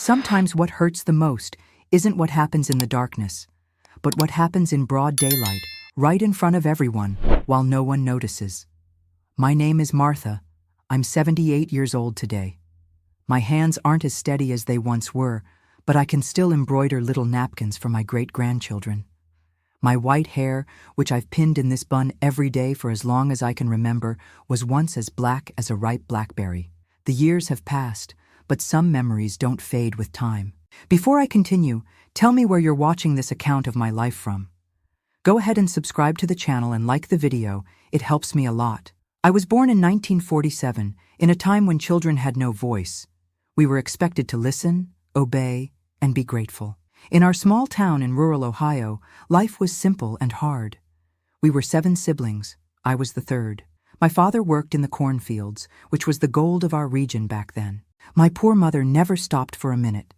Sometimes what hurts the most isn't what happens in the darkness, but what happens in broad daylight, right in front of everyone, while no one notices. My name is Martha. I'm 78 years old today. My hands aren't as steady as they once were, but I can still embroider little napkins for my great-grandchildren. My white hair, which I've pinned in this bun every day for as long as I can remember, was once as black as a ripe blackberry. The years have passed, but some memories don't fade with time. Before I continue, tell me where you're watching this account of my life from. Go ahead and subscribe to the channel and like the video, it helps me a lot. I was born in 1947, in a time when children had no voice. We were expected to listen, obey, and be grateful. In our small town in rural Ohio, life was simple and hard. We were 7 siblings. I was the third. My father worked in the cornfields, which was the gold of our region back then. My poor mother never stopped for a minute.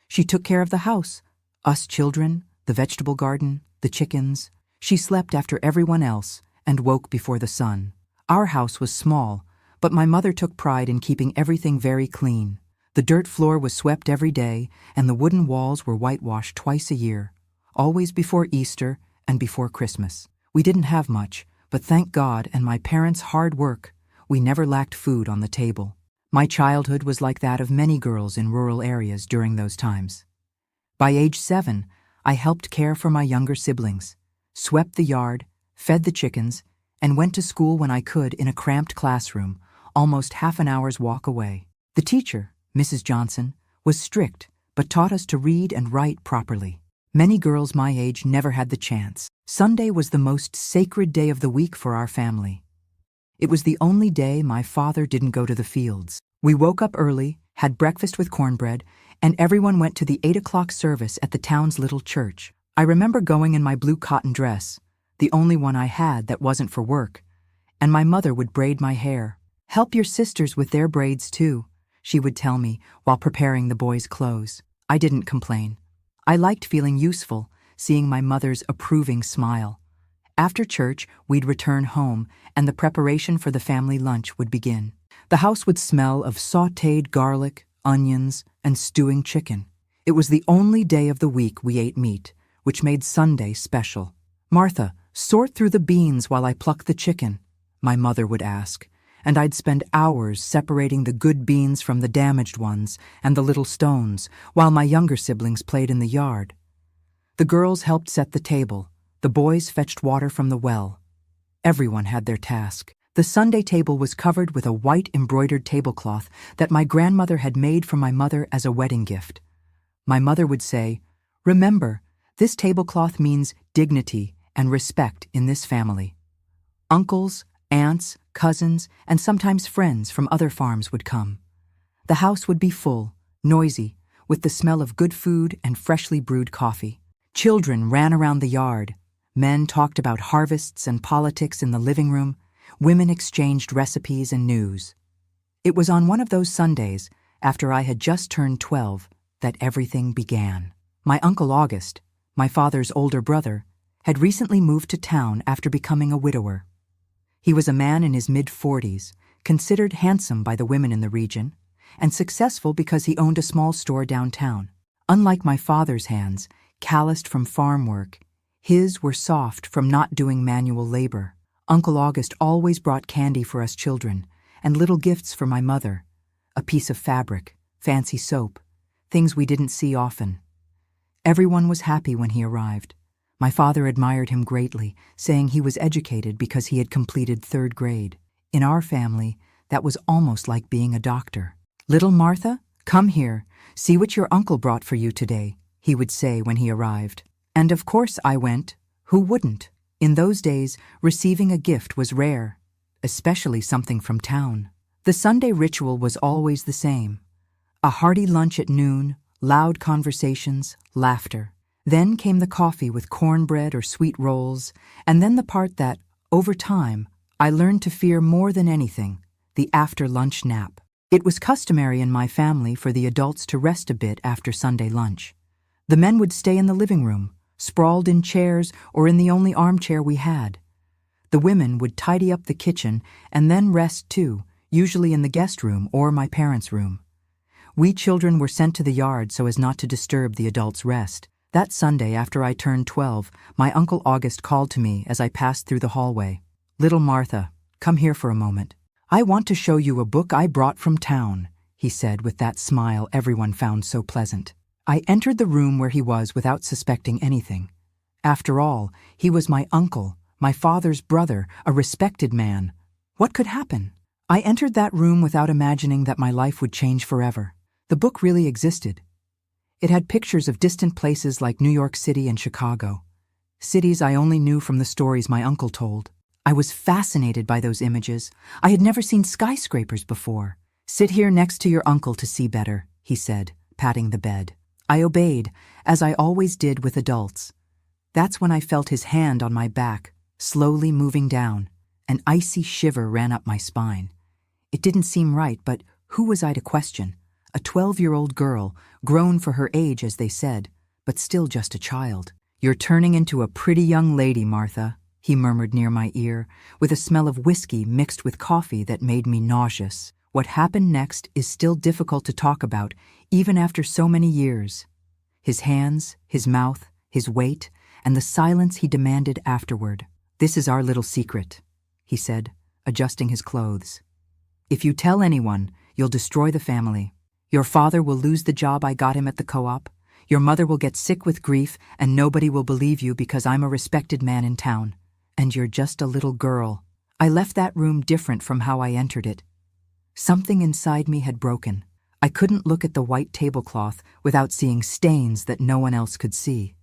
She took care of the house, us children, the vegetable garden, the chickens. She slept after everyone else and woke before the sun. Our house was small, but my mother took pride in keeping everything very clean. The dirt floor was swept every day, and the wooden walls were whitewashed twice a year, always before Easter and before Christmas. We didn't have much, but thank God and my parents' hard work, we never lacked food on the table. My childhood was like that of many girls in rural areas during those times. By age 7, I helped care for my younger siblings, swept the yard, fed the chickens, and went to school when I could in a cramped classroom, almost half an hour's walk away. The teacher, Mrs. Johnson, was strict, but taught us to read and write properly. Many girls my age never had the chance. Sunday was the most sacred day of the week for our family. It was the only day my father didn't go to the fields. We woke up early, had breakfast with cornbread, and everyone went to the 8 o'clock service at the town's little church. I remember going in my blue cotton dress, the only one I had that wasn't for work, and my mother would braid my hair. "Help your sisters with their braids too," she would tell me while preparing the boys' clothes. I didn't complain. I liked feeling useful, seeing my mother's approving smile. After church, we'd return home, and the preparation for the family lunch would begin. The house would smell of sautéed garlic, onions, and stewing chicken. It was the only day of the week we ate meat, which made Sunday special. "Martha, sort through the beans while I pluck the chicken," my mother would ask, and I'd spend hours separating the good beans from the damaged ones and the little stones, while my younger siblings played in the yard. The girls helped set the table. The boys fetched water from the well. Everyone had their task. The Sunday table was covered with a white embroidered tablecloth that my grandmother had made for my mother as a wedding gift. My mother would say, "Remember, this tablecloth means dignity and respect in this family." Uncles, aunts, cousins, and sometimes friends from other farms would come. The house would be full, noisy, with the smell of good food and freshly brewed coffee. Children ran around the yard. Men talked about harvests and politics in the living room. Women exchanged recipes and news. It was on one of those Sundays, after I had just turned 12, that everything began. My Uncle August, my father's older brother, had recently moved to town after becoming a widower. He was a man in his mid-40s, considered handsome by the women in the region, and successful because he owned a small store downtown. Unlike my father's hands, calloused from farm work, his were soft from not doing manual labor. Uncle August always brought candy for us children, and little gifts for my mother, a piece of fabric, fancy soap, things we didn't see often. Everyone was happy when he arrived. My father admired him greatly, saying he was educated because he had completed 3rd grade. In our family, that was almost like being a doctor. "Little Martha, come here, see what your uncle brought for you today," he would say when he arrived. And of course I went. Who wouldn't? In those days, receiving a gift was rare, especially something from town. The Sunday ritual was always the same. A hearty lunch at noon, loud conversations, laughter. Then came the coffee with cornbread or sweet rolls, and then the part that, over time, I learned to fear more than anything, the after-lunch nap. It was customary in my family for the adults to rest a bit after Sunday lunch. The men would stay in the living room, sprawled in chairs or in the only armchair we had. The women would tidy up the kitchen and then rest too, usually in the guest room or my parents' room. We children were sent to the yard so as not to disturb the adults' rest. That Sunday, after I turned 12, my Uncle August called to me as I passed through the hallway. "Little Martha, come here for a moment. I want to show you a book I brought from town," he said with that smile everyone found so pleasant. I entered the room where he was without suspecting anything. After all, he was my uncle, my father's brother, a respected man. What could happen? I entered that room without imagining that my life would change forever. The book really existed. It had pictures of distant places like New York City and Chicago, cities I only knew from the stories my uncle told. I was fascinated by those images. I had never seen skyscrapers before. "Sit here next to your uncle to see better," he said, patting the bed. I obeyed, as I always did with adults. That's when I felt his hand on my back, slowly moving down. An icy shiver ran up my spine. It didn't seem right, but who was I to question? A 12-year-old girl, grown for her age, as they said, but still just a child. "You're turning into a pretty young lady, Martha," he murmured near my ear, with a smell of whiskey mixed with coffee that made me nauseous. What happened next is still difficult to talk about, even after so many years. His hands, his mouth, his weight, and the silence he demanded afterward. "This is our little secret," he said, adjusting his clothes. "If you tell anyone, you'll destroy the family. Your father will lose the job I got him at the co-op. Your mother will get sick with grief, and nobody will believe you because I'm a respected man in town. And you're just a little girl." I left that room different from how I entered it. Something inside me had broken. I couldn't look at the white tablecloth without seeing stains that no one else could see.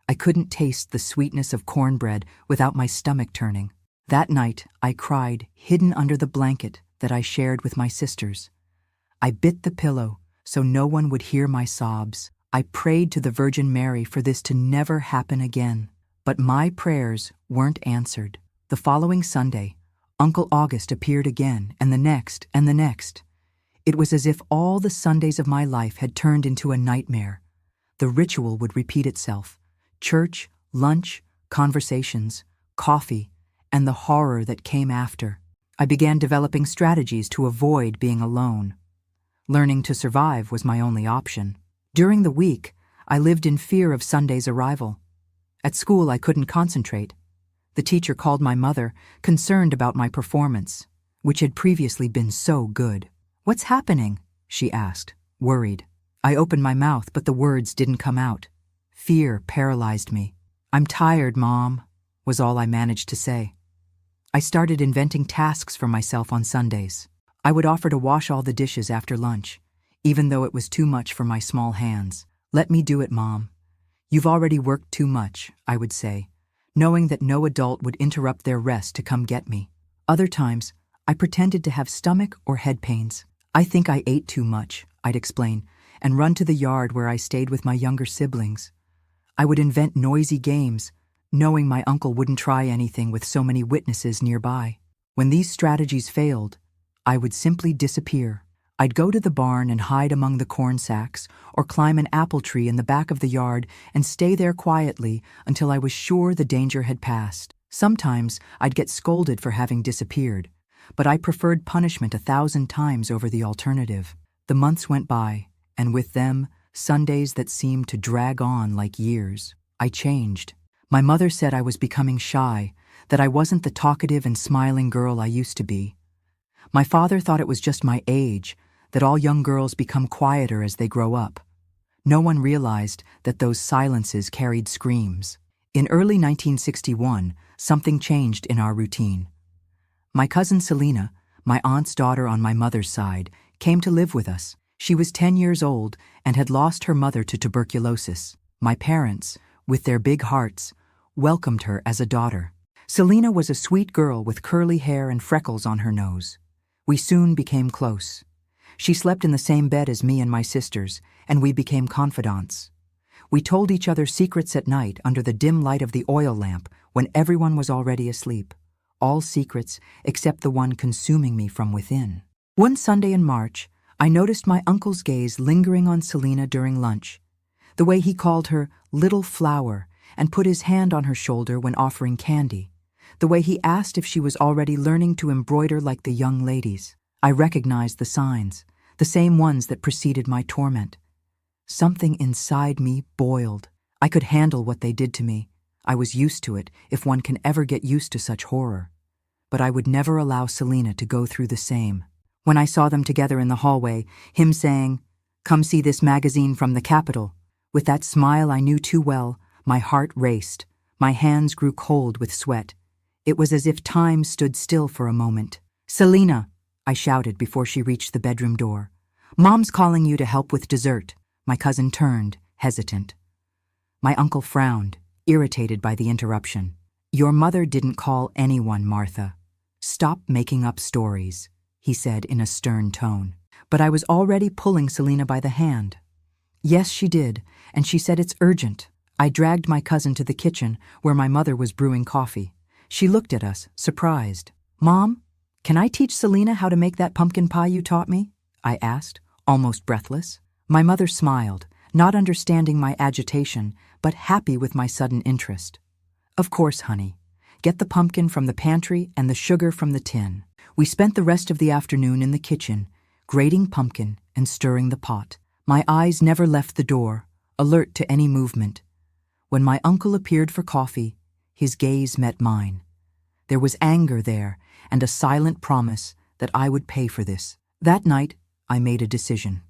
I couldn't taste the sweetness of cornbread without my stomach turning. That night, I cried, hidden under the blanket that I shared with my sisters. I bit the pillow so no one would hear my sobs. I prayed to the Virgin Mary for this to never happen again. But my prayers weren't answered. The following Sunday, Uncle August appeared again, and the next, and the next. It was as if all the Sundays of my life had turned into a nightmare. The ritual would repeat itself. Church, lunch, conversations, coffee, and the horror that came after. I began developing strategies to avoid being alone. Learning to survive was my only option. During the week, I lived in fear of Sunday's arrival. At school, I couldn't concentrate. The teacher called my mother, concerned about my performance, which had previously been so good. "What's happening?" she asked, worried. I opened my mouth, but the words didn't come out. Fear paralyzed me. "I'm tired, Mom," was all I managed to say. I started inventing tasks for myself on Sundays. I would offer to wash all the dishes after lunch, even though it was too much for my small hands. "Let me do it, Mom. You've already worked too much," I would say, knowing that no adult would interrupt their rest to come get me. Other times, I pretended to have stomach or head pains. "I think I ate too much," I'd explain, and run to the yard where I stayed with my younger siblings. I would invent noisy games, knowing my uncle wouldn't try anything with so many witnesses nearby. When these strategies failed, I would simply disappear. I'd go to the barn and hide among the corn sacks, or climb an apple tree in the back of the yard and stay there quietly until I was sure the danger had passed. Sometimes I'd get scolded for having disappeared, but I preferred punishment 1,000 times over the alternative. The months went by, and with them, Sundays that seemed to drag on like years. I changed. My mother said I was becoming shy, that I wasn't the talkative and smiling girl I used to be. My father thought it was just my age, that all young girls become quieter as they grow up. No one realized that those silences carried screams. In early 1961, something changed in our routine. My cousin Selena, my aunt's daughter on my mother's side, came to live with us. She was 10 years old and had lost her mother to tuberculosis. My parents, with their big hearts, welcomed her as a daughter. Selena was a sweet girl with curly hair and freckles on her nose. We soon became close. She slept in the same bed as me and my sisters, and we became confidants. We told each other secrets at night under the dim light of the oil lamp when everyone was already asleep. All secrets except the one consuming me from within. One Sunday in March, I noticed my uncle's gaze lingering on Selena during lunch, the way he called her "little flower" and put his hand on her shoulder when offering candy, the way he asked if she was already learning to embroider like the young ladies. I recognized the signs. the same ones that preceded my torment. Something inside me boiled. I could handle what they did to me. I was used to it, if one can ever get used to such horror. But I would never allow Selena to go through the same. When I saw them together in the hallway, him saying, "Come see this magazine from the Capitol," with that smile I knew too well, my heart raced. My hands grew cold with sweat. It was as if time stood still for a moment. "Selena," I shouted before she reached the bedroom door. "Mom's calling you to help with dessert." My cousin turned, hesitant. My uncle frowned, irritated by the interruption. "Your mother didn't call anyone, Martha. Stop making up stories," he said in a stern tone. But I was already pulling Selena by the hand. "Yes, she did, and she said it's urgent." I dragged my cousin to the kitchen where my mother was brewing coffee. She looked at us, surprised. "Mom, can I teach Selena how to make that pumpkin pie you taught me?" I asked, almost breathless. My mother smiled, not understanding my agitation, but happy with my sudden interest. "Of course, honey. Get the pumpkin from the pantry and the sugar from the tin." We spent the rest of the afternoon in the kitchen, grating pumpkin and stirring the pot. My eyes never left the door, alert to any movement. When my uncle appeared for coffee, his gaze met mine. There was anger there and a silent promise that I would pay for this. That night, I made a decision.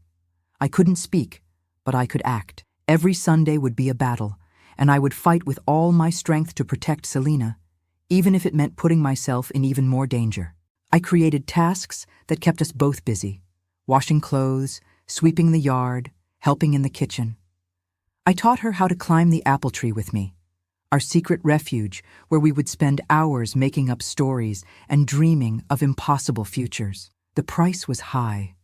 I couldn't speak, but I could act. Every Sunday would be a battle, and I would fight with all my strength to protect Selena, even if it meant putting myself in even more danger. I created tasks that kept us both busy, washing clothes, sweeping the yard, helping in the kitchen. I taught her how to climb the apple tree with me, our secret refuge where we would spend hours making up stories and dreaming of impossible futures. The price was high.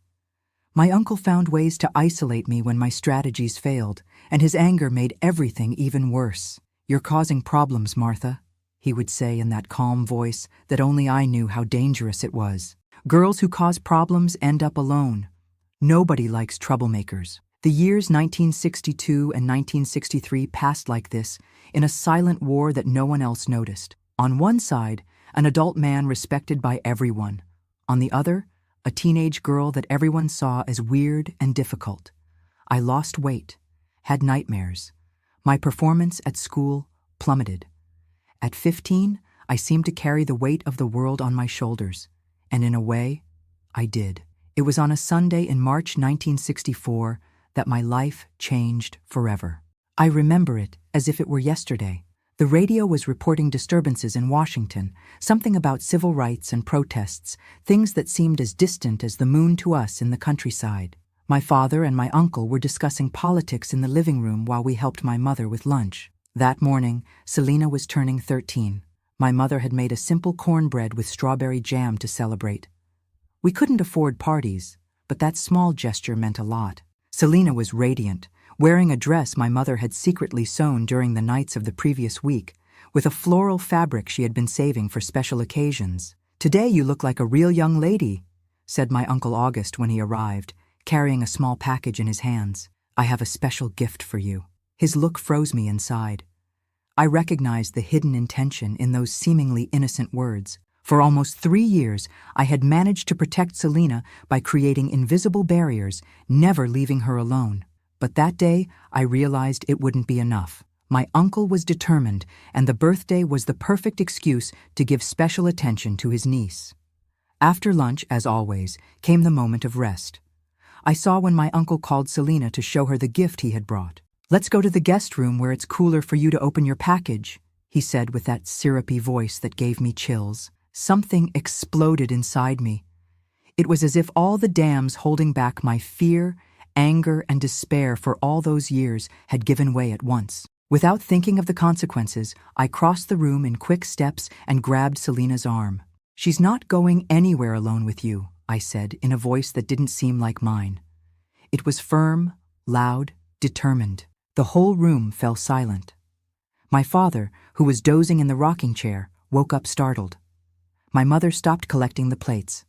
My uncle found ways to isolate me when my strategies failed, and his anger made everything even worse. "You're causing problems, Martha," he would say in that calm voice that only I knew how dangerous it was. "Girls who cause problems end up alone. Nobody likes troublemakers." The years 1962 and 1963 passed like this, in a silent war that no one else noticed. On one side, an adult man respected by everyone. On the other, a teenage girl that everyone saw as weird and difficult. I lost weight, had nightmares. My performance at school plummeted. At 15, I seemed to carry the weight of the world on my shoulders, and in a way, I did. It was on a Sunday in March 1964 that my life changed forever. I remember it as if it were yesterday. The radio was reporting disturbances in Washington, something about civil rights and protests, things that seemed as distant as the moon to us in the countryside. My father and my uncle were discussing politics in the living room while we helped my mother with lunch. That morning, Selena was turning 13. My mother had made a simple cornbread with strawberry jam to celebrate. We couldn't afford parties, but that small gesture meant a lot. Selena was radiant, wearing a dress my mother had secretly sewn during the nights of the previous week, with a floral fabric she had been saving for special occasions. "Today you look like a real young lady," said my Uncle August when he arrived, carrying a small package in his hands. "I have a special gift for you." His look froze me inside. I recognized the hidden intention in those seemingly innocent words. For almost 3 years, I had managed to protect Selena by creating invisible barriers, never leaving her alone. But that day, I realized it wouldn't be enough. My uncle was determined, and the birthday was the perfect excuse to give special attention to his niece. After lunch, as always, came the moment of rest. I saw when my uncle called Selena to show her the gift he had brought. "Let's go to the guest room where it's cooler for you to open your package," he said with that syrupy voice that gave me chills. Something exploded inside me. It was as if all the dams holding back my fear, anger, and despair for all those years had given way at once. Without thinking of the consequences, I crossed the room in quick steps and grabbed Selena's arm. "She's not going anywhere alone with you," I said in a voice that didn't seem like mine. It was firm, loud, determined. The whole room fell silent. My father, who was dozing in the rocking chair, woke up startled. My mother stopped collecting the plates.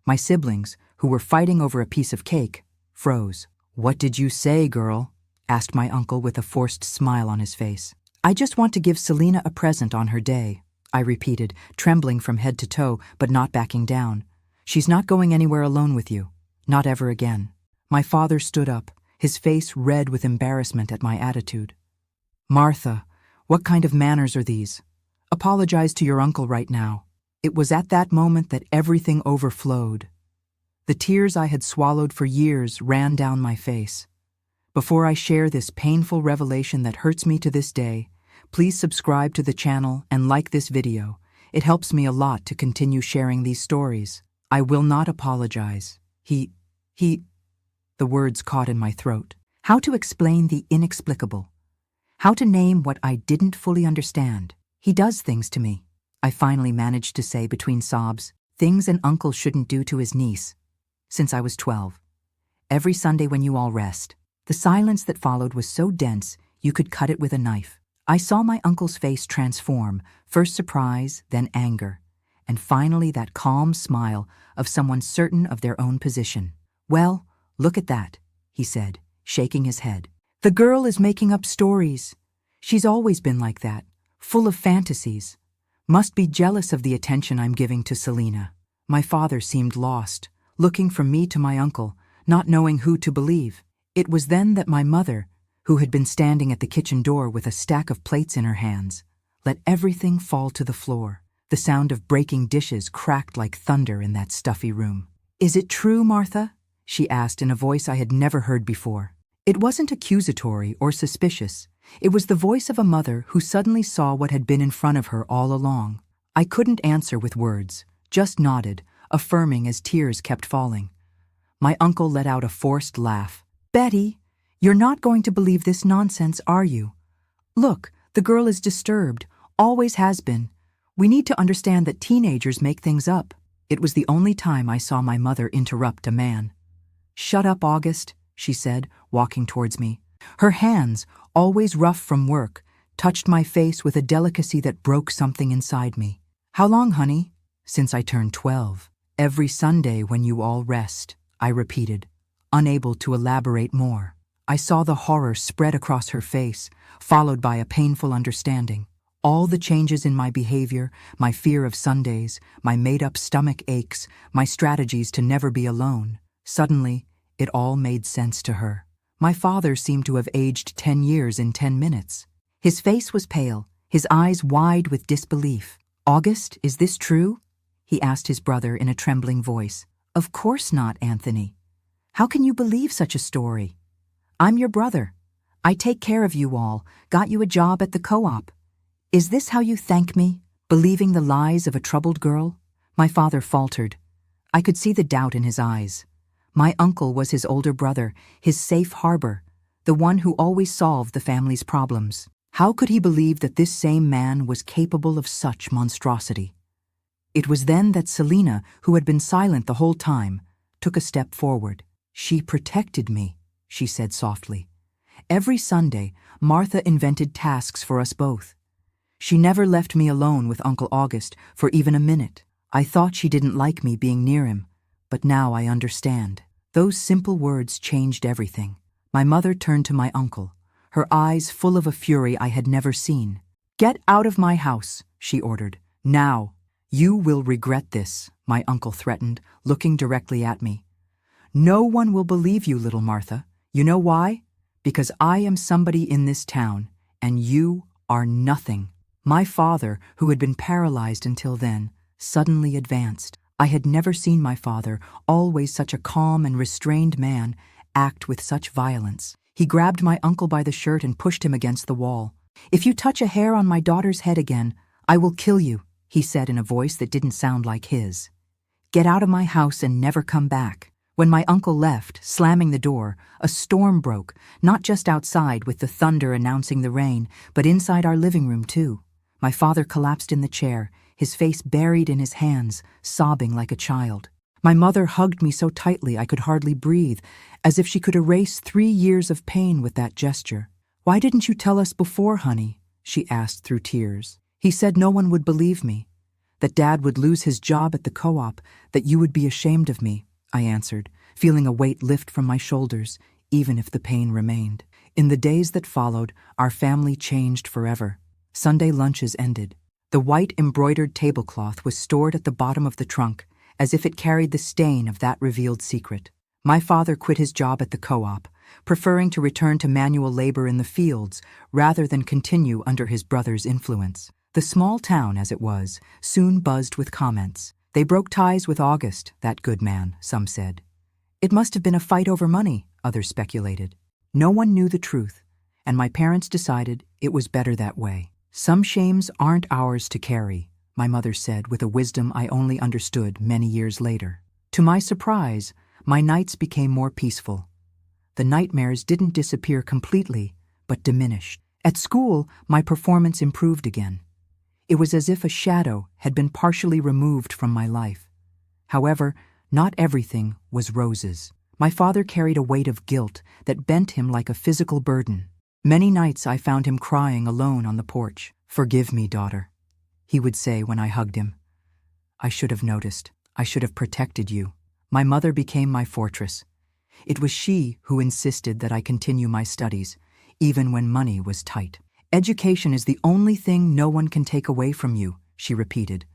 My siblings, who were fighting over a piece of cake, froze. "What did you say, girl?" asked my uncle with a forced smile on his face. "I just want to give Selena a present on her day," I repeated, trembling from head to toe, but not backing down. "She's not going anywhere alone with you. Not ever again. My father stood up, his face red with embarrassment at my attitude. Martha, what kind of manners are these? Apologize to your uncle right now. It was at that moment that everything overflowed. The tears I had swallowed for years ran down my face. Before I share this painful revelation that hurts me to this day, please subscribe to the channel and like this video. It helps me a lot to continue sharing these stories. I will not apologize. The words caught in my throat. How to explain the inexplicable? How to name what I didn't fully understand? He does things to me, I finally managed to say between sobs, things an uncle shouldn't do to his niece. Since I was 12. Every Sunday when you all rest. The silence that followed was so dense you could cut it with a knife. I saw my uncle's face transform, first surprise, then anger, and finally that calm smile of someone certain of their own position. Well, look at that, he said, shaking his head. The girl is making up stories. She's always been like that, full of fantasies. Must be jealous of the attention I'm giving to Selena. My father seemed lost, looking from me to my uncle, not knowing who to believe. It was then that my mother, who had been standing at the kitchen door with a stack of plates in her hands, let everything fall to the floor. The sound of breaking dishes cracked like thunder in that stuffy room. Is it true, Martha? She asked in a voice I had never heard before. It wasn't accusatory or suspicious. It was the voice of a mother who suddenly saw what had been in front of her all along. I couldn't answer with words, just nodded, affirming as tears kept falling. My uncle let out a forced laugh. Betty, you're not going to believe this nonsense, are you? Look, the girl is disturbed, always has been. We need to understand that teenagers make things up. It was the only time I saw my mother interrupt a man. Shut up, August, she said, walking towards me. Her hands, always rough from work, touched my face with a delicacy that broke something inside me. How long, honey? Since I turned 12. Every Sunday when you all rest, I repeated, unable to elaborate more. I saw the horror spread across her face, followed by a painful understanding. All the changes in my behavior, my fear of Sundays, my made-up stomach aches, my strategies to never be alone. Suddenly, it all made sense to her. My father seemed to have aged 10 years in 10 minutes. His face was pale, his eyes wide with disbelief. August, is this true? He asked his brother in a trembling voice. Of course not, Anthony. How can you believe such a story? I'm your brother. I take care of you all, got you a job at the co-op. Is this how you thank me, believing the lies of a troubled girl? My father faltered. I could see the doubt in his eyes. My uncle was his older brother, his safe harbor, the one who always solved the family's problems. How could he believe that this same man was capable of such monstrosity? It was then that Selena, who had been silent the whole time, took a step forward. She protected me, she said softly. Every Sunday, Martha invented tasks for us both. She never left me alone with Uncle August for even a minute. I thought she didn't like me being near him, but now I understand. Those simple words changed everything. My mother turned to my uncle, her eyes full of a fury I had never seen. Get out of my house, she ordered. Now. You will regret this, my uncle threatened, looking directly at me. No one will believe you, little Martha. You know why? Because I am somebody in this town, and you are nothing. My father, who had been paralyzed until then, suddenly advanced. I had never seen my father, always such a calm and restrained man, act with such violence. He grabbed my uncle by the shirt and pushed him against the wall. If you touch a hair on my daughter's head again, I will kill you, he said in a voice that didn't sound like his. Get out of my house and never come back. When my uncle left, slamming the door, a storm broke, not just outside with the thunder announcing the rain, but inside our living room too. My father collapsed in the chair, his face buried in his hands, sobbing like a child. My mother hugged me so tightly I could hardly breathe, as if she could erase 3 years of pain with that gesture. Why didn't you tell us before, honey? She asked through tears. He said no one would believe me, that Dad would lose his job at the co-op, that you would be ashamed of me, I answered, feeling a weight lift from my shoulders, even if the pain remained. In the days that followed, our family changed forever. Sunday lunches ended. The white embroidered tablecloth was stored at the bottom of the trunk, as if it carried the stain of that revealed secret. My father quit his job at the co-op, preferring to return to manual labor in the fields rather than continue under his brother's influence. The small town, as it was, soon buzzed with comments. They broke ties with August, that good man, some said. It must have been a fight over money, others speculated. No one knew the truth, and my parents decided it was better that way. Some shames aren't ours to carry, my mother said with a wisdom I only understood many years later. To my surprise, my nights became more peaceful. The nightmares didn't disappear completely, but diminished. At school, my performance improved again. It was as if a shadow had been partially removed from my life. However, not everything was roses. My father carried a weight of guilt that bent him like a physical burden. Many nights I found him crying alone on the porch. "Forgive me, daughter," he would say when I hugged him. "I should have noticed. I should have protected you." My mother became my fortress. It was she who insisted that I continue my studies, even when money was tight. "Education is the only thing no one can take away from you," she repeated.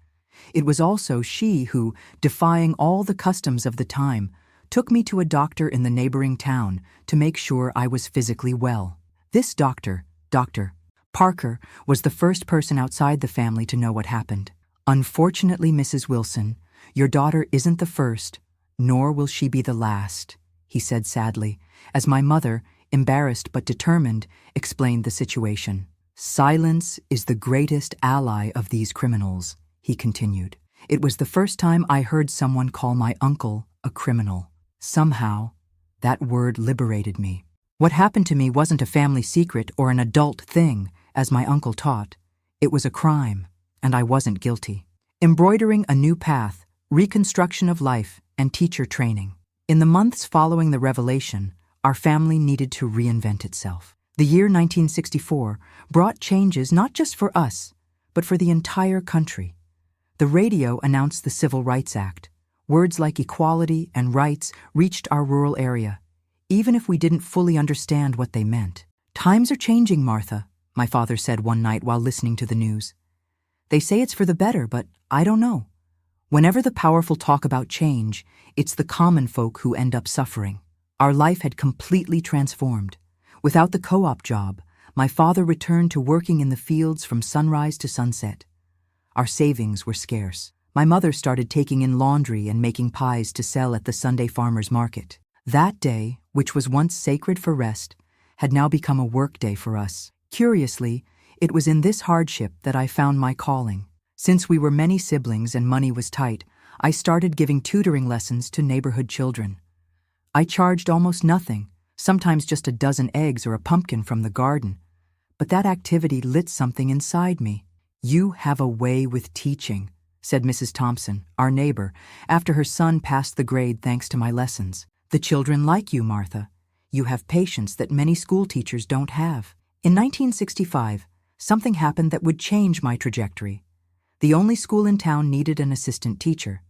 It was also she who, defying all the customs of the time, took me to a doctor in the neighboring town to make sure I was physically well. This doctor, Dr. Parker, was the first person outside the family to know what happened. "Unfortunately, Mrs. Wilson, your daughter isn't the first, nor will she be the last," he said sadly, as my mother, embarrassed but determined, explained the situation. "Silence is the greatest ally of these criminals," he continued. It was the first time I heard someone call my uncle a criminal. Somehow, that word liberated me. What happened to me wasn't a family secret or an adult thing, as my uncle taught. It was a crime, and I wasn't guilty. Embroidering a new path, reconstruction of life, and teacher training. In the months following the revelation, our family needed to reinvent itself. The year 1964 brought changes not just for us, but for the entire country. The radio announced the Civil Rights Act. Words like equality and rights reached our rural area, even if we didn't fully understand what they meant. "Times are changing, Martha," my father said one night while listening to the news. "They say it's for the better, but I don't know. Whenever the powerful talk about change, it's the common folk who end up suffering." Our life had completely transformed. Without the co-op job, my father returned to working in the fields from sunrise to sunset. Our savings were scarce. My mother started taking in laundry and making pies to sell at the Sunday farmers market. That day, which was once sacred for rest, had now become a work day for us. Curiously, it was in this hardship that I found my calling. Since we were many siblings and money was tight, I started giving tutoring lessons to neighborhood children. I charged almost nothing, sometimes just a dozen eggs or a pumpkin from the garden. But that activity lit something inside me. "You have a way with teaching," said Mrs. Thompson, our neighbor, after her son passed the grade thanks to my lessons. "The children like you, Martha. You have patience that many school teachers don't have." In 1965, something happened that would change my trajectory. The only school in town needed an assistant teacher.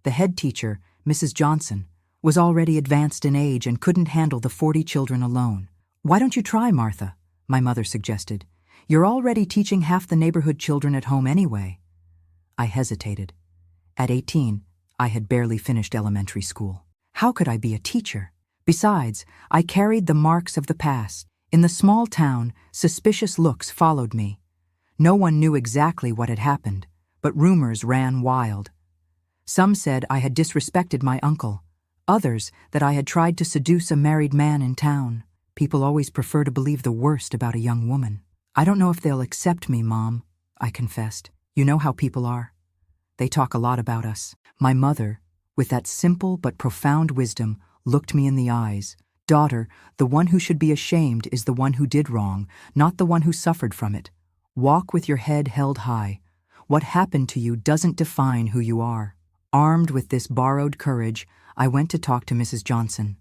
The head teacher, Mrs. Johnson, was already advanced in age and couldn't handle the 40 children alone. "Why don't you try, Martha?" my mother suggested. "You're already teaching half the neighborhood children at home anyway." I hesitated. At 18, I had barely finished elementary school. How could I be a teacher? Besides, I carried the marks of the past. In the small town, suspicious looks followed me. No one knew exactly what had happened, but rumors ran wild. Some said I had disrespected my uncle. Others that I had tried to seduce a married man in town. People always prefer to believe the worst about a young woman. "I don't know if they'll accept me, Mom," I confessed. "You know how people are. They talk a lot about us." My mother, with that simple but profound wisdom, looked me in the eyes. "Daughter, the one who should be ashamed is the one who did wrong, not the one who suffered from it. Walk with your head held high. What happened to you doesn't define who you are." Armed with this borrowed courage, I went to talk to Mrs. Johnson.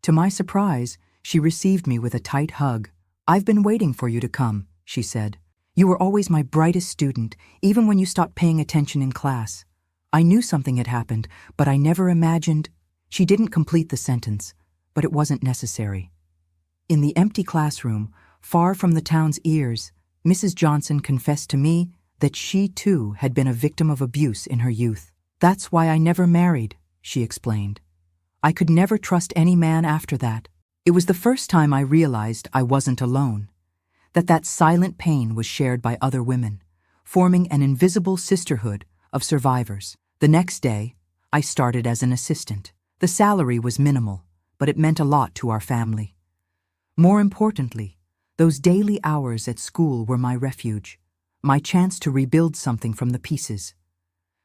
To my surprise, she received me with a tight hug. "I've been waiting for you to come," she said. "You were always my brightest student, even when you stopped paying attention in class. I knew something had happened, but I never imagined—" She didn't complete the sentence, but it wasn't necessary. In the empty classroom, far from the town's ears, Mrs. Johnson confessed to me that she too had been a victim of abuse in her youth. "That's why I never married," she explained. I could never trust any man after that. It was the first time I realized I wasn't alone, that silent pain was shared by other women, forming an invisible sisterhood of survivors. The next day, I started as an assistant. The salary was minimal, but it meant a lot to our family. More importantly, those daily hours at school were my refuge, my chance to rebuild something from the pieces.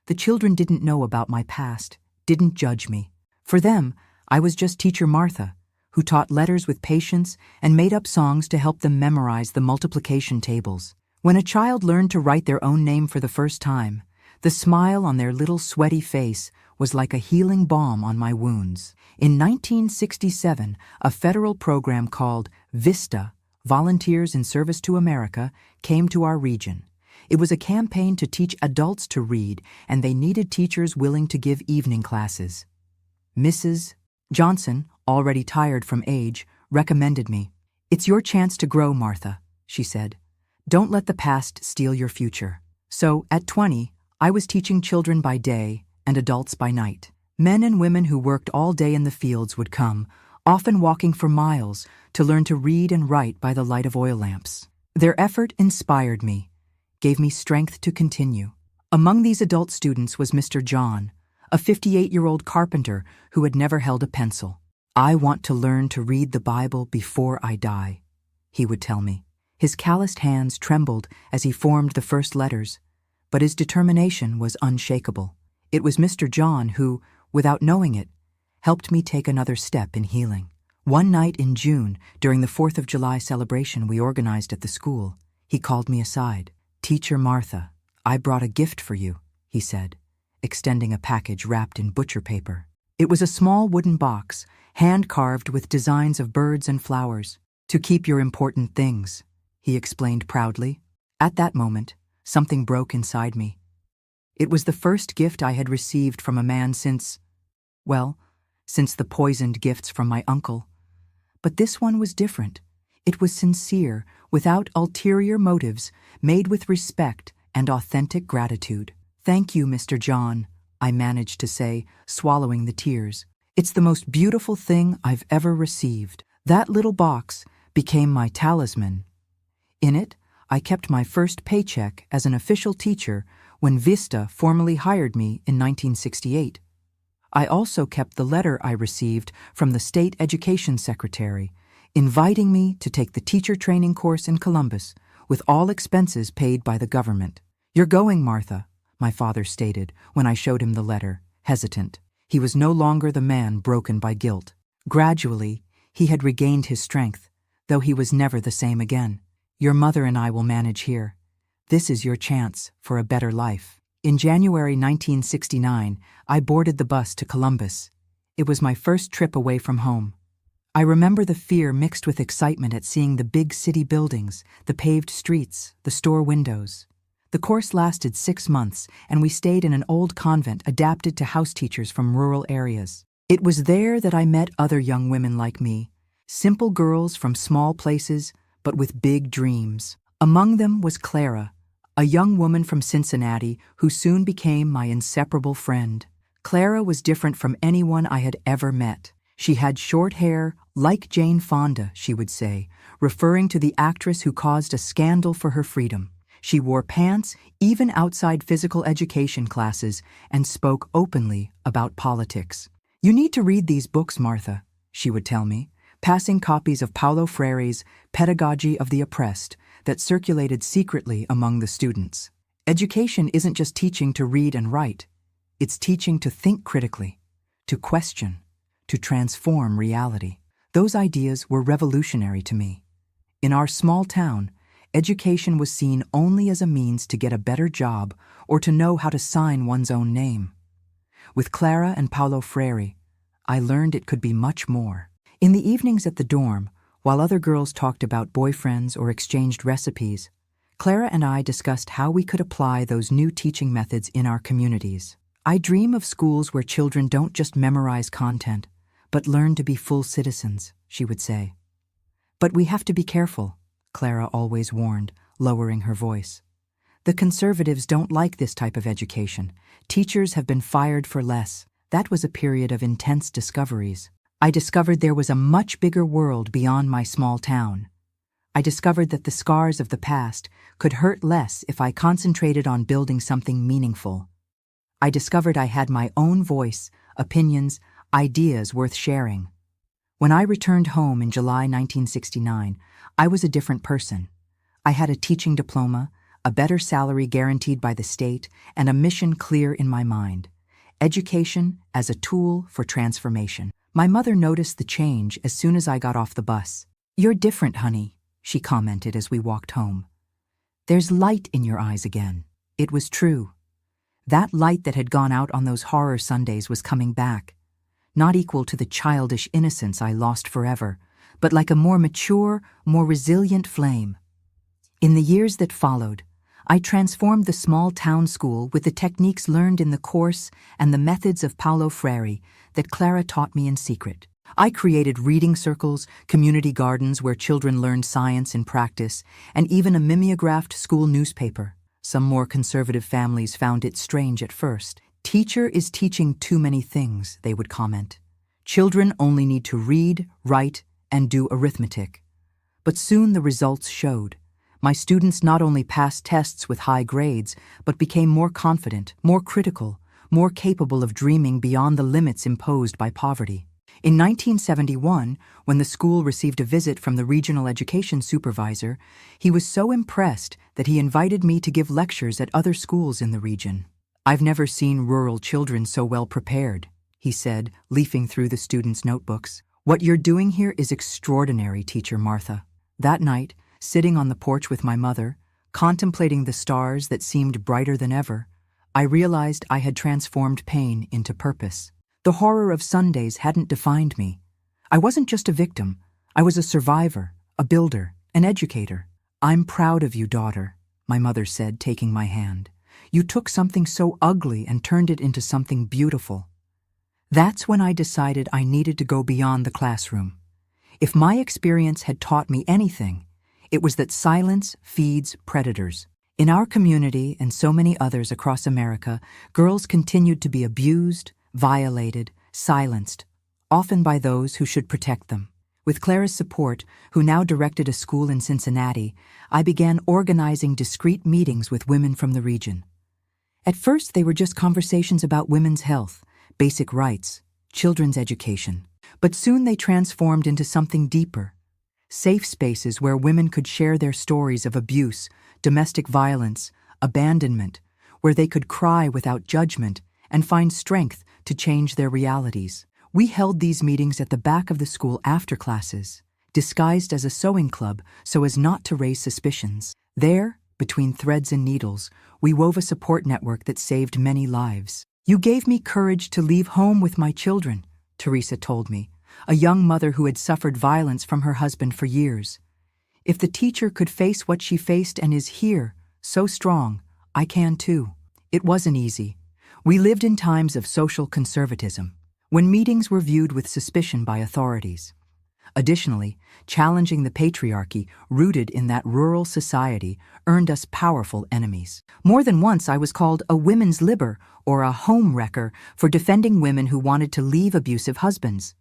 The children didn't know about my past, didn't judge me. For them, I was just Teacher Martha, who taught letters with patience and made up songs to help them memorize the multiplication tables. When a child learned to write their own name for the first time, the smile on their little sweaty face was like a healing balm on my wounds. In 1967, a federal program called VISTA, Volunteers in Service to America, came to our region. It was a campaign to teach adults to read, and they needed teachers willing to give evening classes. Mrs. Johnson, already tired from age, recommended me. "It's your chance to grow, Martha," she said. "Don't let the past steal your future." So, at 20, I was teaching children by day and adults by night. Men and women who worked all day in the fields would come, often walking for miles, to learn to read and write by the light of oil lamps. Their effort inspired me, gave me strength to continue. Among these adult students was Mr. John, a 58-year-old carpenter who had never held a pencil. "I want to learn to read the Bible before I die," he would tell me. His calloused hands trembled as he formed the first letters, but his determination was unshakable. It was Mr. John who, without knowing it, helped me take another step in healing. One night in June, during the 4th of July celebration we organized at the school, he called me aside. "Teacher Martha, I brought a gift for you," he said, extending a package wrapped in butcher paper. It was a small wooden box, hand-carved with designs of birds and flowers. "To keep your important things," he explained proudly. At that moment, something broke inside me. It was the first gift I had received from a man since the poisoned gifts from my uncle. But this one was different. It was sincere, without ulterior motives, made with respect and authentic gratitude. "Thank you, Mr. John," I managed to say, swallowing the tears. "It's the most beautiful thing I've ever received." That little box became my talisman. In it, I kept my first paycheck as an official teacher when Vista formally hired me in 1968. I also kept the letter I received from the state education secretary, inviting me to take the teacher training course in Columbus, with all expenses paid by the government. "You're going, Martha," my father stated when I showed him the letter, hesitant. He was no longer the man broken by guilt. Gradually, he had regained his strength, though he was never the same again. "Your mother and I will manage here. This is your chance for a better life." In January 1969, I boarded the bus to Columbus. It was my first trip away from home. I remember the fear mixed with excitement at seeing the big city buildings, the paved streets, the store windows. The course lasted 6 months, and we stayed in an old convent adapted to house teachers from rural areas. It was there that I met other young women like me, simple girls from small places, but with big dreams. Among them was Clara, a young woman from Cincinnati who soon became my inseparable friend. Clara was different from anyone I had ever met. She had short hair, like Jane Fonda, she would say, referring to the actress who caused a scandal for her freedom. She wore pants even outside physical education classes and spoke openly about politics. "You need to read these books, Martha," she would tell me, passing copies of Paulo Freire's Pedagogy of the Oppressed that circulated secretly among the students. Education isn't just teaching to read and write. It's teaching to think critically, to question, to transform reality. Those ideas were revolutionary to me. In our small town, education was seen only as a means to get a better job or to know how to sign one's own name. With Clara and Paulo Freire, I learned it could be much more. In the evenings at the dorm, while other girls talked about boyfriends or exchanged recipes, Clara and I discussed how we could apply those new teaching methods in our communities. "I dream of schools where children don't just memorize content, but learn to be full citizens," she would say. "But we have to be careful," Clara always warned, lowering her voice. "The conservatives don't like this type of education. Teachers have been fired for less." That was a period of intense discoveries. I discovered there was a much bigger world beyond my small town. I discovered that the scars of the past could hurt less if I concentrated on building something meaningful. I discovered I had my own voice, opinions, ideas worth sharing. When I returned home in July 1969, I was a different person. I had a teaching diploma, a better salary guaranteed by the state, and a mission clear in my mind: education as a tool for transformation. My mother noticed the change as soon as I got off the bus. "You're different, honey," she commented as we walked home. "There's light in your eyes again." It was true. That light that had gone out on those horror Sundays was coming back, not equal to the childish innocence I lost forever, but like a more mature, more resilient flame. In the years that followed, I transformed the small town school with the techniques learned in the course and the methods of Paulo Freire that Clara taught me in secret. I created reading circles, community gardens where children learned science in practice, and even a mimeographed school newspaper. Some more conservative families found it strange at first. "Teacher is teaching too many things," they would comment. "Children only need to read, write, and do arithmetic." But soon the results showed. My students not only passed tests with high grades, but became more confident, more critical, more capable of dreaming beyond the limits imposed by poverty. In 1971, when the school received a visit from the regional education supervisor, he was so impressed that he invited me to give lectures at other schools in the region. "I've never seen rural children so well prepared," he said, leafing through the students' notebooks. "What you're doing here is extraordinary, Teacher Martha." That night, sitting on the porch with my mother, contemplating the stars that seemed brighter than ever, I realized I had transformed pain into purpose. The horror of Sundays hadn't defined me. I wasn't just a victim. I was a survivor, a builder, an educator. "I'm proud of you, daughter," my mother said, taking my hand. "You took something so ugly and turned it into something beautiful." That's when I decided I needed to go beyond the classroom. If my experience had taught me anything, it was that silence feeds predators. In our community and so many others across America, girls continued to be abused, violated, silenced, often by those who should protect them. With Clara's support, who now directed a school in Cincinnati, I began organizing discreet meetings with women from the region. At first, they were just conversations about women's health, basic rights, children's education. But soon they transformed into something deeper. Safe spaces where women could share their stories of abuse, domestic violence, abandonment, where they could cry without judgment and find strength to change their realities. We held these meetings at the back of the school after classes, disguised as a sewing club so as not to raise suspicions. There, between threads and needles, we wove a support network that saved many lives. "You gave me courage to leave home with my children," Teresa told me, a young mother who had suffered violence from her husband for years. "If the teacher could face what she faced and is here, so strong, I can too." It wasn't easy. We lived in times of social conservatism, when meetings were viewed with suspicion by authorities. Additionally, challenging the patriarchy rooted in that rural society earned us powerful enemies. More than once I was called a women's libber or a home wrecker for defending women who wanted to leave abusive husbands.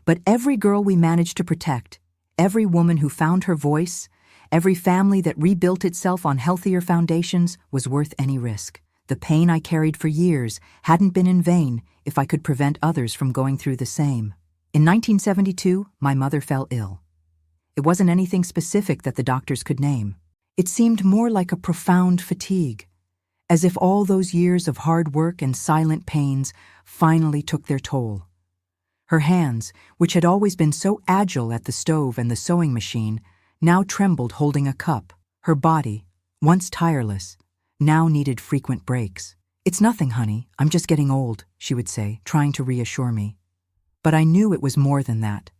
But every girl we managed to protect, every woman who found her voice, every family that rebuilt itself on healthier foundations was worth any risk. The pain I carried for years hadn't been in vain if I could prevent others from going through the same. In 1972, my mother fell ill. It wasn't anything specific that the doctors could name. It seemed more like a profound fatigue, as if all those years of hard work and silent pains finally took their toll. Her hands, which had always been so agile at the stove and the sewing machine, now trembled holding a cup. Her body, once tireless, now needed frequent breaks. "It's nothing, honey, I'm just getting old," she would say, trying to reassure me. But I knew it was more than that.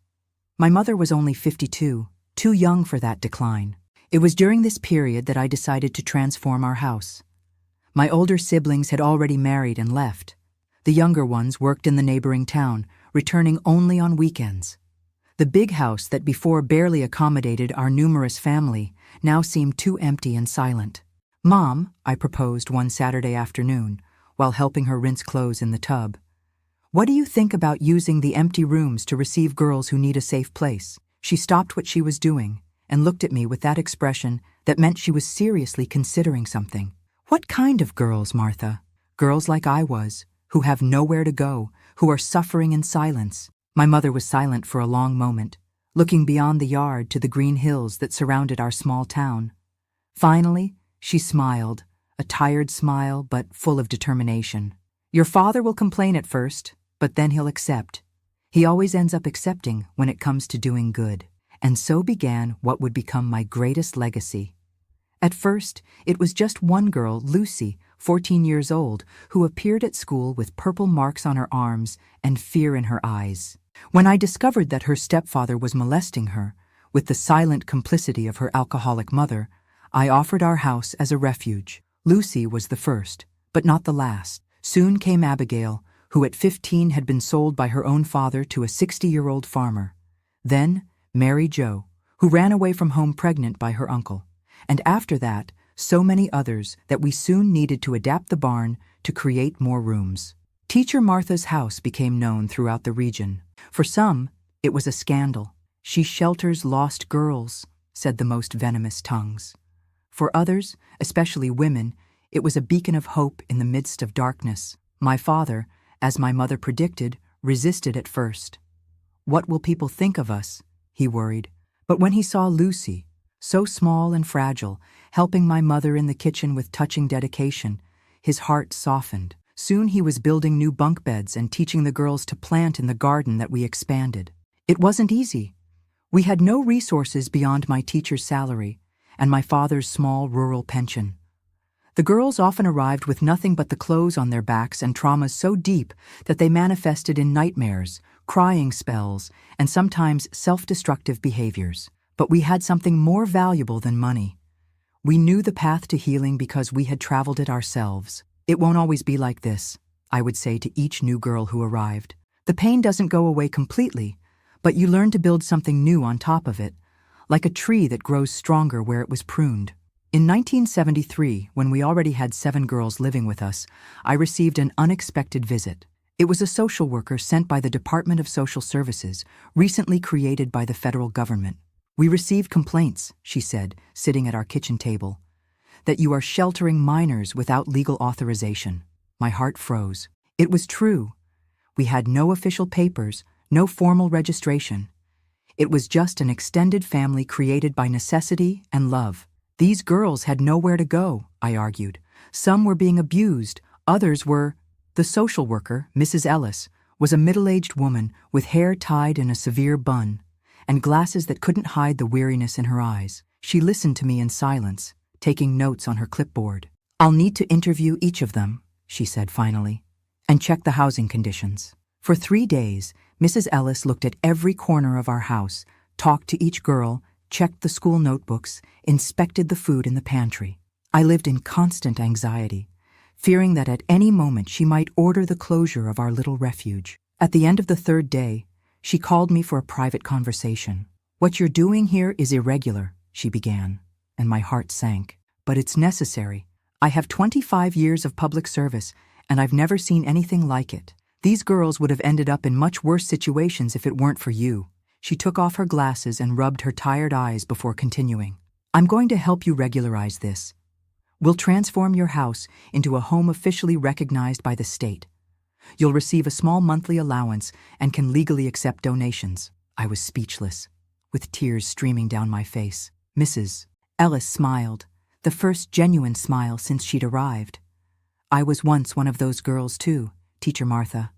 My mother was only 52, too young for that decline. It was during this period that I decided to transform our house. My older siblings had already married and left. The younger ones worked in the neighboring town, returning only on weekends. The big house that before barely accommodated our numerous family now seemed too empty and silent. "Mom," I proposed one Saturday afternoon, while helping her rinse clothes in the tub, What do you think about using the empty rooms to receive girls who need a safe place? She stopped what she was doing and looked at me with that expression that meant she was seriously considering something. What kind of girls, Martha? Girls like I was, who have nowhere to go, who are suffering in silence. My mother was silent for a long moment, looking beyond the yard to the green hills that surrounded our small town. Finally, she smiled, a tired smile but full of determination. Your father will complain at first, but then he'll accept. He always ends up accepting when it comes to doing good. And so began what would become my greatest legacy. At first, it was just one girl, Lucy, 14 years old, who appeared at school with purple marks on her arms and fear in her eyes. When I discovered that her stepfather was molesting her, with the silent complicity of her alcoholic mother, I offered our house as a refuge. Lucy was the first, but not the last. Soon came Abigail, who at 15 had been sold by her own father to a 60-year-old farmer. Then, Mary Jo, who ran away from home pregnant by her uncle. And after that, so many others that we soon needed to adapt the barn to create more rooms. Teacher Martha's house became known throughout the region. For some, it was a scandal. She shelters lost girls, said the most venomous tongues. For others, especially women, it was a beacon of hope in the midst of darkness. My father, as my mother predicted, resisted at first. What will people think of us? He worried. But when he saw Lucy, so small and fragile, helping my mother in the kitchen with touching dedication, his heart softened. Soon he was building new bunk beds and teaching the girls to plant in the garden that we expanded. It wasn't easy. We had no resources beyond my teacher's salary and my father's small rural pension. The girls often arrived with nothing but the clothes on their backs and traumas so deep that they manifested in nightmares, crying spells, and sometimes self-destructive behaviors. But we had something more valuable than money. We knew the path to healing because we had traveled it ourselves. It won't always be like this, I would say to each new girl who arrived. The pain doesn't go away completely, but you learn to build something new on top of it, like a tree that grows stronger where it was pruned. In 1973, when we already had 7 girls living with us, I received an unexpected visit. It was a social worker sent by the Department of Social Services, recently created by the federal government. We received complaints, she said, sitting at our kitchen table, that you are sheltering minors without legal authorization. My heart froze. It was true. We had no official papers, no formal registration. It was just an extended family created by necessity and love. These girls had nowhere to go, I argued. Some were being abused, others were. The social worker, Mrs. Ellis, was a middle-aged woman with hair tied in a severe bun and glasses that couldn't hide the weariness in her eyes. She listened to me in silence, taking notes on her clipboard. I'll need to interview each of them, she said finally, and check the housing conditions. For 3 days, Mrs. Ellis looked at every corner of our house, talked to each girl, checked the school notebooks, inspected the food in the pantry. I lived in constant anxiety, fearing that at any moment she might order the closure of our little refuge. At the end of the 3rd day, she called me for a private conversation. What you're doing here is irregular, she began, and my heart sank. But it's necessary. I have 25 years of public service, and I've never seen anything like it. These girls would have ended up in much worse situations if it weren't for you. She took off her glasses and rubbed her tired eyes before continuing. I'm going to help you regularize this. We'll transform your house into a home officially recognized by the state. You'll receive a small monthly allowance and can legally accept donations. I was speechless, with tears streaming down my face. Mrs. Ellis smiled, the first genuine smile since she'd arrived. I was once one of those girls too, Teacher Martha.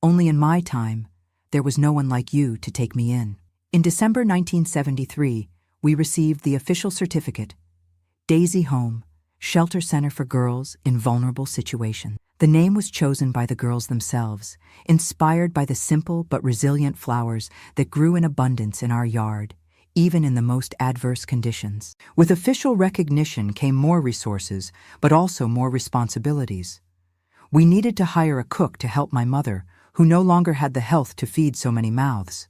Only in my time, there was no one like you to take me in. In December 1973, we received the official certificate, Daisy Home, Shelter Center for Girls in Vulnerable Situations. The name was chosen by the girls themselves, inspired by the simple but resilient flowers that grew in abundance in our yard, even in the most adverse conditions. With official recognition came more resources, but also more responsibilities. We needed to hire a cook to help my mother, who no longer had the health to feed so many mouths.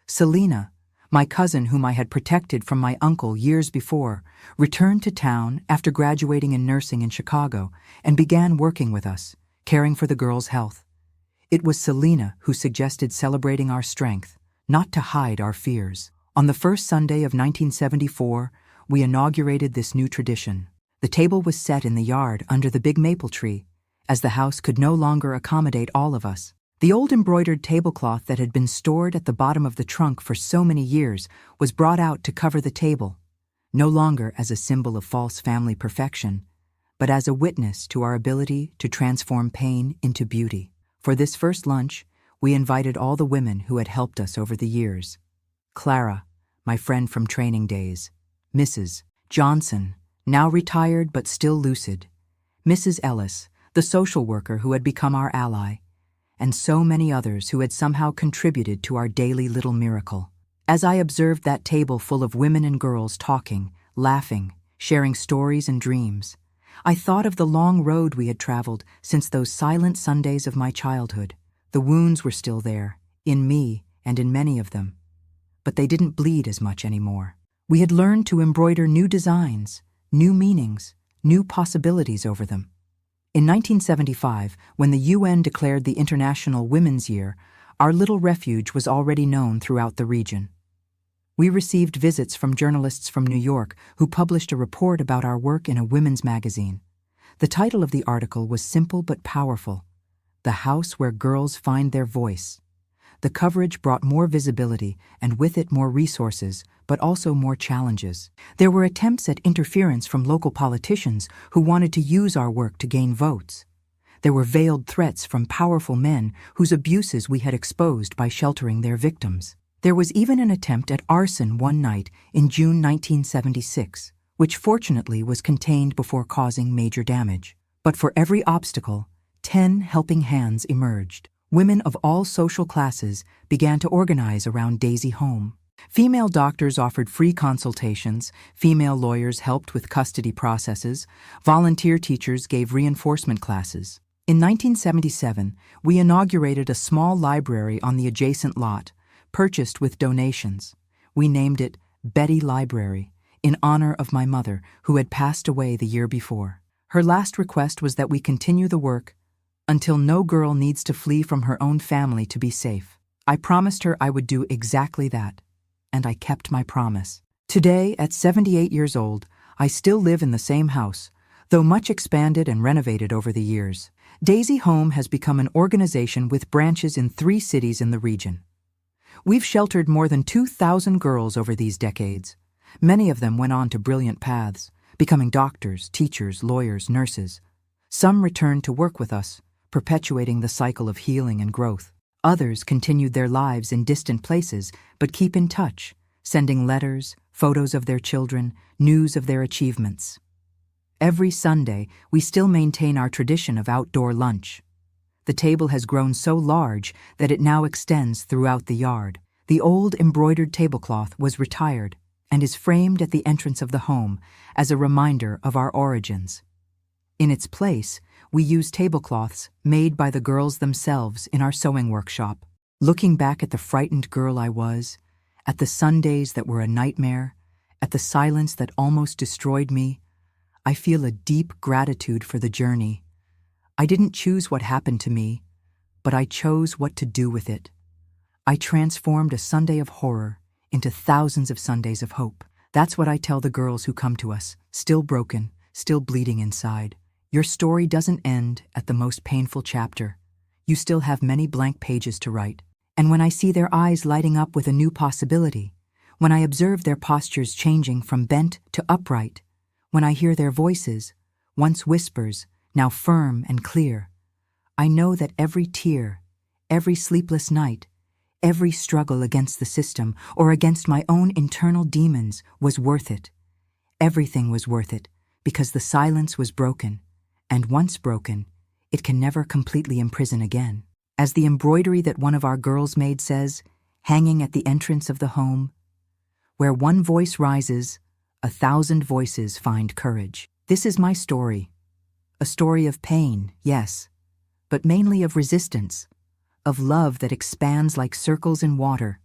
Selena, my cousin whom I had protected from my uncle years before, returned to town after graduating in nursing in Chicago and began working with us, caring for the girls' health. It was Selena who suggested celebrating our strength, not to hide our fears. On the first Sunday of 1974, we inaugurated this new tradition. The table was set in the yard under the big maple tree, as the house could no longer accommodate all of us. The old embroidered tablecloth that had been stored at the bottom of the trunk for so many years was brought out to cover the table, no longer as a symbol of false family perfection, but as a witness to our ability to transform pain into beauty. For this first lunch, we invited all the women who had helped us over the years. Clara, my friend from training days. Mrs. Johnson, now retired but still lucid. Mrs. Ellis, the social worker who had become our ally. And so many others who had somehow contributed to our daily little miracle. As I observed that table full of women and girls talking, laughing, sharing stories and dreams, I thought of the long road we had traveled since those silent Sundays of my childhood. The wounds were still there, in me and in many of them, but they didn't bleed as much anymore. We had learned to embroider new designs, new meanings, new possibilities over them. In 1975, when the UN declared the International Women's Year, our little refuge was already known throughout the region. We received visits from journalists from New York who published a report about our work in a women's magazine. The title of the article was simple but powerful: "The House Where Girls Find Their Voice." The coverage brought more visibility and with it more resources, but also more challenges. There were attempts at interference from local politicians who wanted to use our work to gain votes. There were veiled threats from powerful men whose abuses we had exposed by sheltering their victims. There was even an attempt at arson one night in June 1976, which fortunately was contained before causing major damage. But for every obstacle, 10 helping hands emerged. Women of all social classes began to organize around Daisy Home. Female doctors offered free consultations, female lawyers helped with custody processes, volunteer teachers gave reinforcement classes. In 1977, we inaugurated a small library on the adjacent lot, purchased with donations. We named it Betty Library, in honor of my mother, who had passed away the year before. Her last request was that we continue the work until no girl needs to flee from her own family to be safe. I promised her I would do exactly that, and I kept my promise. Today, at 78 years old, I still live in the same house, though much expanded and renovated over the years. Daisy Home has become an organization with branches in 3 cities in the region. We've sheltered more than 2,000 girls over these decades. Many of them went on to brilliant paths, becoming doctors, teachers, lawyers, nurses. Some returned to work with us, perpetuating the cycle of healing and growth. Others continued their lives in distant places, but keep in touch, sending letters, photos of their children, news of their achievements. Every Sunday, we still maintain our tradition of outdoor lunch. The table has grown so large that it now extends throughout the yard. The old embroidered tablecloth was retired and is framed at the entrance of the home as a reminder of our origins. In its place, we use tablecloths made by the girls themselves in our sewing workshop. Looking back at the frightened girl I was, at the Sundays that were a nightmare, at the silence that almost destroyed me, I feel a deep gratitude for the journey. I didn't choose what happened to me, but I chose what to do with it. I transformed a Sunday of horror into thousands of Sundays of hope. That's what I tell the girls who come to us, still broken, still bleeding inside. Your story doesn't end at the most painful chapter. You still have many blank pages to write. And when I see their eyes lighting up with a new possibility, when I observe their postures changing from bent to upright, when I hear their voices, once whispers, now firm and clear, I know that every tear, every sleepless night, every struggle against the system or against my own internal demons was worth it. Everything was worth it because the silence was broken, and once broken, it can never completely imprison again. As the embroidery that one of our girls made says, hanging at the entrance of the home, where one voice rises, 1,000 voices find courage. This is my story. A story of pain, yes, but mainly of resistance, of love that expands like circles in water.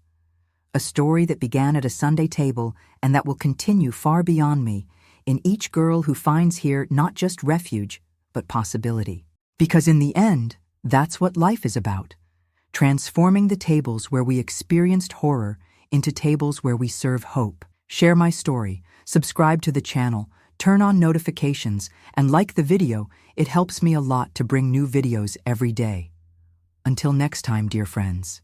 A story that began at a Sunday table and that will continue far beyond me, in each girl who finds here not just refuge, but possibility. Because in the end, That's what life is about. Transforming the tables where we experienced horror into tables where we serve hope. Share my story, subscribe to the channel, turn on notifications, and like the video. It helps me a lot to bring new videos every day. Until next time, dear friends.